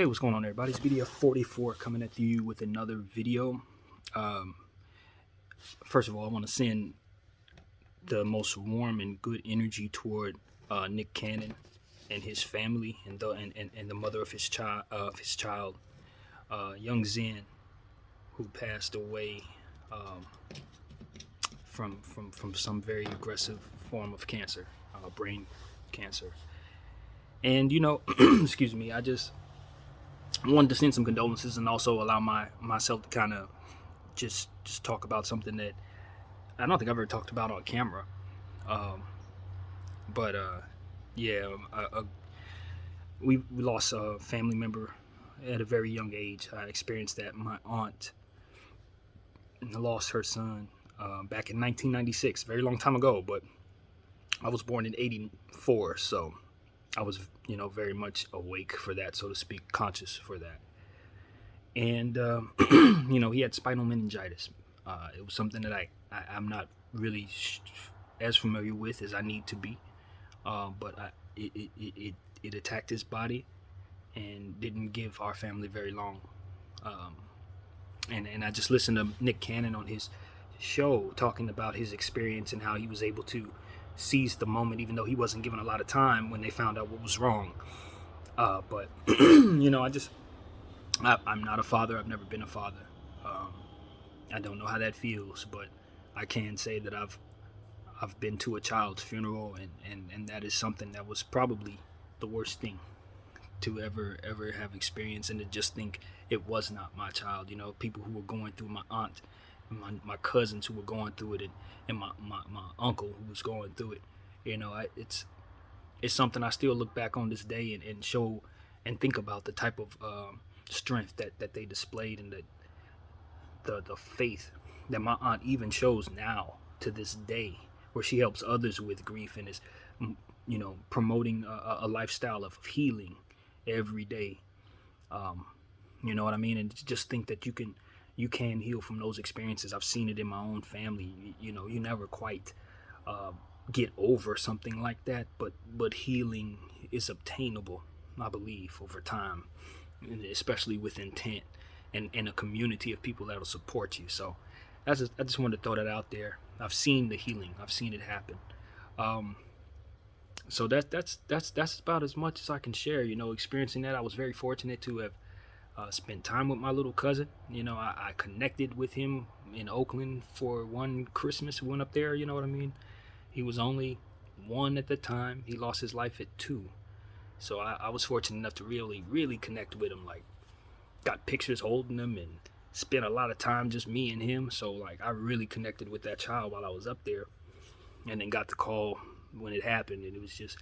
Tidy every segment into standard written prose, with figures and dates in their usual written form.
Hey, what's going on, everybody? It's video 44 coming at you with another video. Um, First of all, I want to send the most warm and good energy toward Nick Cannon and his family and the mother of his child, young Zen, who passed away from some very aggressive form of cancer, brain cancer. And excuse me, I just wanted to send some condolences and also allow myself to kind of just talk about something that I don't think I've ever talked about on camera. Um, but yeah, we lost a family member at a very young age. I experienced that. My aunt lost her son back in 1996, a very long time ago. But I was born in '84, so I was very much awake for that, so to speak, conscious for that. And he had spinal meningitis. It was something that I'm not really as familiar with as I need to be, but it attacked his body and didn't give our family very long. Um, and I just listened to Nick Cannon on his show talking about his experience and how he was able to seize the moment, even though he wasn't given a lot of time when they found out what was wrong. But I'm not a father. I've never been a father. I don't know how that feels, but I can say that I've been to a child's funeral, and that is something that was probably the worst thing to ever have experienced, and to just think it was not my child. People who were going through, my aunt and my cousins who were going through it, and my uncle who was going through it. It's something I still look back on this day and show and think about the type of strength that they displayed, and the faith that my aunt even shows now to this day, where she helps others with grief and is promoting a lifestyle of healing every day. You know what I mean? And just think that you can heal from those experiences. I've seen it in my own family. You never quite get over something like that, but healing is obtainable, I believe, over time, especially with intent and a community of people that'll support you. So I just wanted to throw that out there. I've seen the healing. I've seen it happen. So that's about as much as I can share. Experiencing that, I was very fortunate to have spent time with my little cousin. I connected with him in Oakland for one Christmas. We went up there. You know what I mean? He was only one at the time. He lost his life at 2. So I was fortunate enough to really connect with him. Like, got pictures holding him and spent a lot of time just me and him. So like, I really connected with that child while I was up there, and then got the call when it happened, and it was just,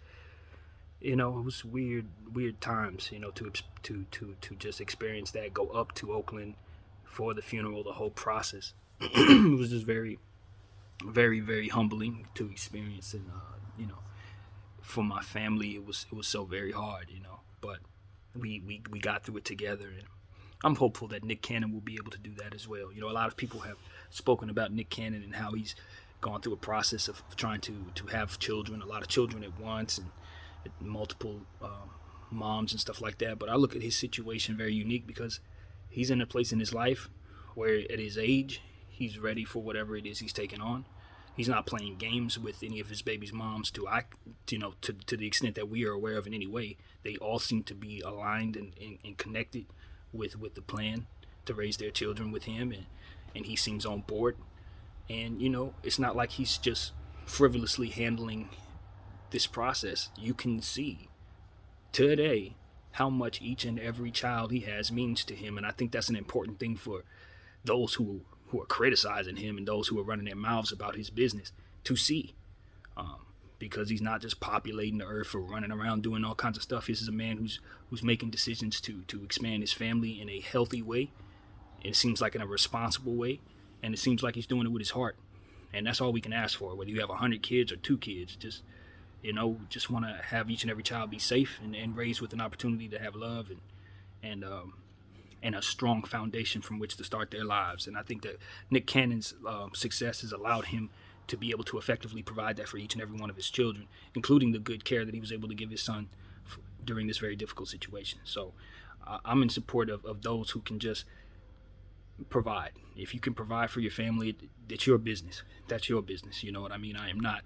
it was weird times, to just experience that, go up to Oakland for the funeral, the whole process. It was just very, very humbling to experience, and for my family, it was so very hard, but we got through it together, and I'm hopeful that Nick Cannon will be able to do that as well. A lot of people have spoken about Nick Cannon and how he's gone through a process of trying to have children, a lot of children at once, and multiple moms and stuff like that. But I look at his situation very unique, because he's in a place in his life where at his age, he's ready for whatever it is he's taking on. He's not playing games with any of his baby's moms to the extent that we are aware of in any way. They all seem to be aligned and connected with the plan to raise their children with him, and he seems on board. And it's not like he's just frivolously handling this process. You can see today how much each and every child he has means to him, and I think that's an important thing for those who are criticizing him and those who are running their mouths about his business to see, because he's not just populating the earth or running around doing all kinds of stuff. This is a man who's making decisions to expand his family in a healthy way. It seems like in a responsible way, and it seems like he's doing it with his heart. And that's all we can ask for, whether you have 100 kids or 2 kids. Just want to have each and every child be safe and raised with an opportunity to have love and a strong foundation from which to start their lives. And I think that Nick Cannon's success has allowed him to be able to effectively provide that for each and every one of his children, including the good care that he was able to give his son during this very difficult situation. So I'm in support of those who can just provide. If you can provide for your family, it's your business. That's your business. You know what I mean? I am not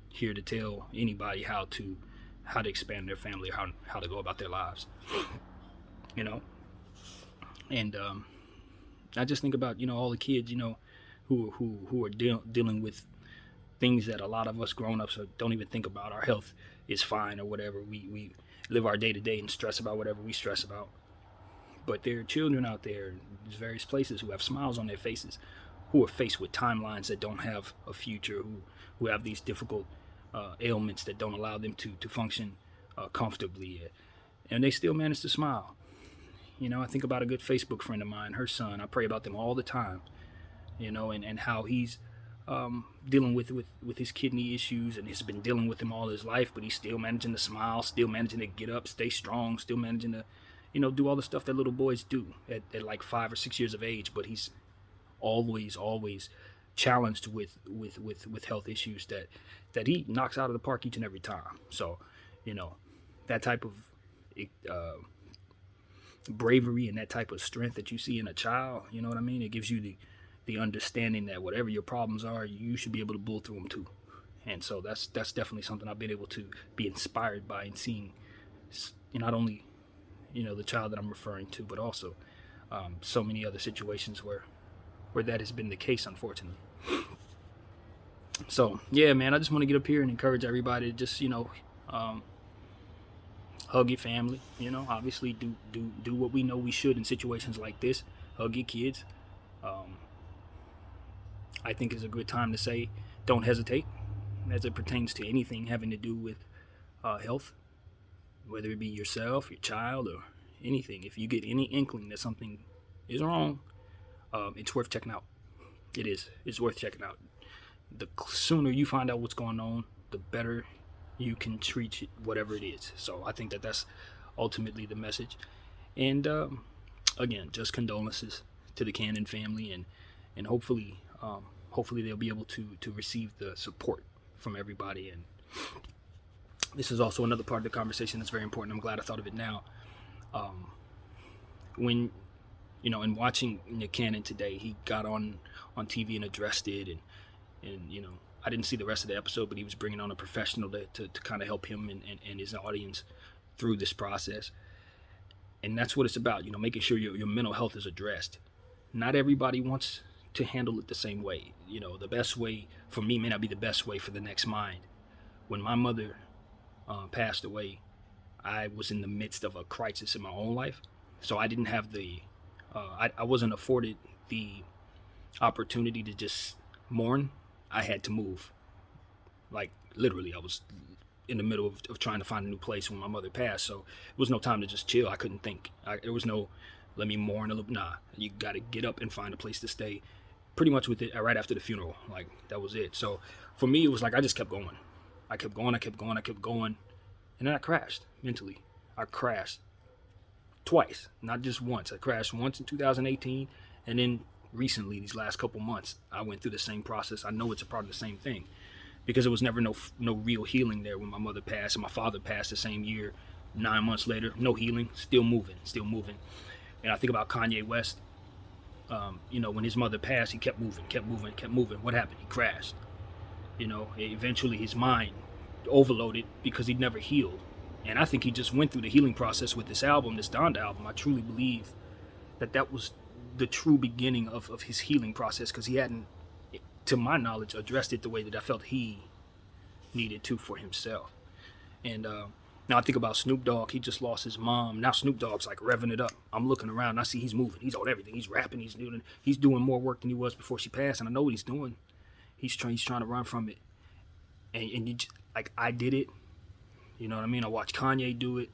here to tell anybody how to expand their family, or how to go about their lives. You know, and I just think about all the kids who are dealing with things that a lot of us grown ups don't even think about. Our health is fine or whatever. We live our day to day and stress about whatever we stress about. But there are children out there in various places who have smiles on their faces, who are faced with timelines that don't have a future, who have these difficult ailments that don't allow them to function comfortably, and they still manage to smile. I think about a good Facebook friend of mine, her son. I pray about them all the time, and how he's dealing with his kidney issues, and he's been dealing with them all his life, but he's still managing to smile, still managing to get up, stay strong, still managing to, do all the stuff that little boys do at like 5 or 6 years of age. But he's always challenged with health issues that he knocks out of the park each and every time. So, that type of bravery and that type of strength that you see in a child, you know what I mean? It gives you the understanding that whatever your problems are, you should be able to bull through them too. And so that's definitely something I've been able to be inspired by, and seeing not only the child that I'm referring to, but also so many other situations where that has been the case, unfortunately. So yeah, man, I just want to get up here and encourage everybody to just hug your family. Obviously do what we know we should in situations like this. Hug your kids. I think is a good time to say don't hesitate as it pertains to anything having to do with health, whether it be yourself, your child, or anything. If you get any inkling that something is wrong, it's worth checking out. It is. It's worth checking out. The sooner you find out what's going on, the better you can treat it, whatever it is. So I think that's ultimately the message. And again, just condolences to the Cannon family, and hopefully they'll be able to receive the support from everybody. And this is also another part of the conversation that's very important. I'm glad I thought of it now. When in watching Nick Cannon today, he got on TV and addressed it, and I didn't see the rest of the episode, but he was bringing on a professional to kind of help him and his audience through this process. And that's what it's about, making sure your mental health is addressed. Not everybody wants to handle it the same way. The best way for me may not be the best way for the next mind. When my mother passed away, I was in the midst of a crisis in my own life. So I didn't have I wasn't afforded the opportunity to just mourn. I had to move. Like literally, I was in the middle of trying to find a new place when my mother passed. So it was no time to just chill. I couldn't think. There was no, let me mourn a little. Nah, you got to get up and find a place to stay. Pretty much with it right after the funeral. Like that was it. So for me, it was like I just kept going. I kept going. And then I crashed mentally. I crashed twice, not just once. I crashed once in 2018, and then recently, these last couple months, I went through the same process. I know it's a part of the same thing, because there was never no real healing there when my mother passed, and my father passed the same year. 9 months later, no healing, still moving. And I think about Kanye West. When his mother passed, he kept moving. What happened? He crashed. Eventually his mind overloaded because he'd never healed. And I think he just went through the healing process with this album, this Donda album. I truly believe that was the true beginning of his healing process, because he hadn't, to my knowledge, addressed it the way that I felt he needed to for himself. And now I think about Snoop Dogg. He just lost his mom. Now Snoop Dogg's like revving it up. I'm looking around and I see he's moving. He's on everything. He's rapping. He's doing more work than he was before she passed. And I know what he's doing. He's trying to run from it. And you just, like, I did it. You know what I mean? I watched Kanye do it.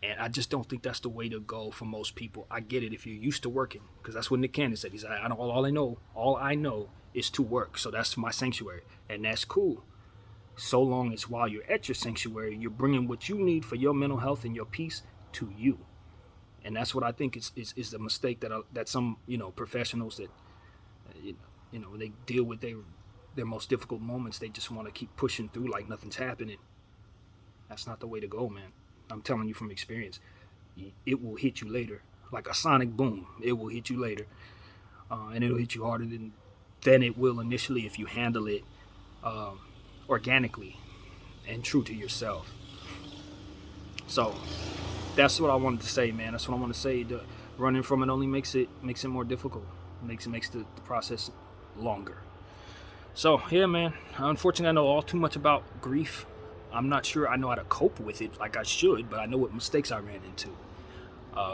And I just don't think that's the way to go for most people. I get it if you're used to working, because that's what Nick Cannon said. He said, all I know is to work. So that's my sanctuary. And that's cool. So long as while you're at your sanctuary, you're bringing what you need for your mental health and your peace to you. And that's what I think is the mistake that some professionals that when they deal with their most difficult moments, they just want to keep pushing through like nothing's happening. That's not the way to go, man. I'm telling you from experience. it will hit you later, like a sonic boom. It will hit you later, and it'll hit you harder than it will initially if you handle it um, organically and true to yourself. So that's what I wanted to say, man. That's what I want to say. Running from it only makes it more difficult. Makes the process longer. So yeah, man. Unfortunately, I know all too much about grief. I'm not sure I know how to cope with it like I should, but I know what mistakes I ran into.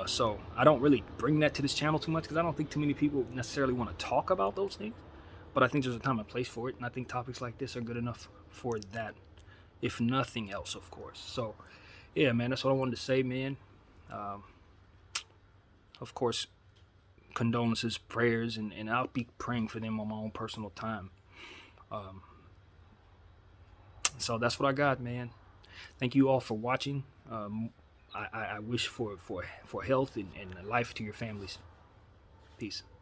So I don't really bring that to this channel too much because I don't think too many people necessarily want to talk about those things. But I think there's a time and place for it, and I think topics like this are good enough for that, if nothing else, of course. So yeah, man, that's what I wanted to say, man. Um, of course, condolences, prayers, and I'll be praying for them on my own personal time. Um, so that's what I got, man. Thank you all for watching. I wish for health and life to your families. Peace.